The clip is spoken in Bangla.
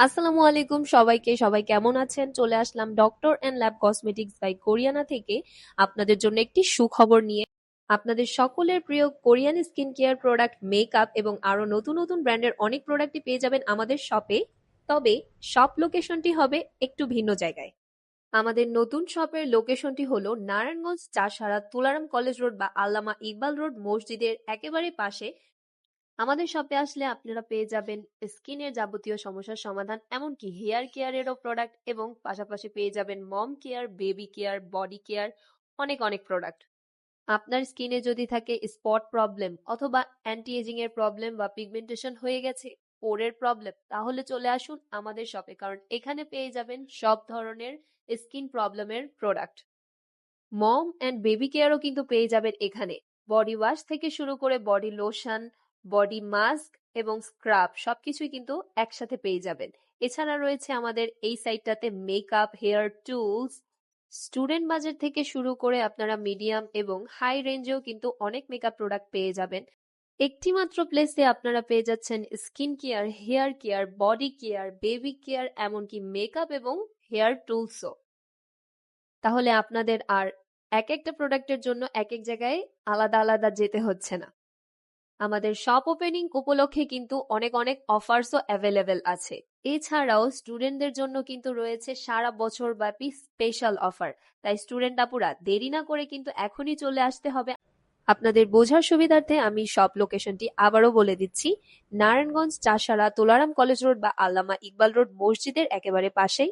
আসসালামু আলাইকুম সবাইকে। সবাই কেমন আছেন? চলে আসলাম doctor and lab cosmetics by Koreana থেকে আপনাদের জন্য একটি সুখবর নিয়ে। আপনাদের সকলের প্রিয় Korean skin care product, makeup এবং আরো নতুন নতুন ব্র্যান্ডের অনেক প্রোডাক্টই পেয়ে যাবেন আমাদের শপে। তবে শপ লোকেশনটি হবে একটু ভিন্ন জায়গায়। আমাদের নতুন শপের লোকেশনটি হলো নারায়ণগঞ্জ চাষারা তুলারাম কলেজ রোড বা আল্লামা ইকবাল রোড মসজিদের একেবারে পাশে। আমাদের শপে আসলে আপনারা পেয়ে যাবেন স্কিনের যাবতীয় সমস্যার সমাধান, এমনকি হেয়ার কেয়ারেরও প্রোডাক্ট, এবং পাশাপাশি পেয়ে যাবেন mom care, baby care, body care, অনেক অনেক প্রোডাক্ট। আপনার স্কিনে যদি থাকে স্পট প্রবলেম অথবা অ্যান্টি এজিং এর প্রবলেম বা পিগমেন্টেশন হয়ে গেছে, পোরের প্রবলেম, তাহলে চলে আসুন আমাদের শপে, কারণ এখানে পেয়ে যাবেন সব ধরনের স্কিন প্রবলেমের প্রোডাক্ট। মম অ্যান্ড বেবি কেয়ারও কিন্তু পেয়ে যাবেন এখানে। বডি ওয়াশ থেকে শুরু করে বডি লোশন, বডি মাস্ক এবং স্ক্রাব সবকিছুই কিন্তু একসাথে পেয়ে যাবেন। এছাড়া রয়েছে আমাদের এই সাইটটাতে makeup, hair tools, student budget থেকে শুরু করে আপনারা মিডিয়াম এবং হাই রেঞ্জেও কিন্তু অনেক মেকআপ প্রোডাক্ট পেয়ে যাবেন। একটি মাত্র প্লেসে আপনারা পেয়ে যাচ্ছেন skin care, hair care, body care, baby care, এমনকি মেকআপ এবং হেয়ার টুলসও। তাহলে আপনাদের আর এক একটা প্রোডাক্টের জন্য এক এক জায়গায় আলাদা আলাদা যেতে হচ্ছে না। আমাদের শপ ওপেনিং উপলক্ষে কিন্তু অনেক অনেক অফার্সও অ্যাভেলেবেল আছে। এছাড়াও স্টুডেন্টদের জন্য কিন্তু রয়েছে সারা বছর ব্যাপী স্পেশাল অফার। তাই স্টুডেন্ট আপুরা দেরি না করে কিন্তু এখনই চলে আসতে হবে। আপনাদের বোঝার সুবিধার্থে আমি শপ লোকেশনটি আবারও বলে দিচ্ছি। নারায়ণগঞ্জ চাষারা তুলারাম কলেজ রোড বা আল্লামা ইকবাল রোড মসজিদের একেবারে পাশেই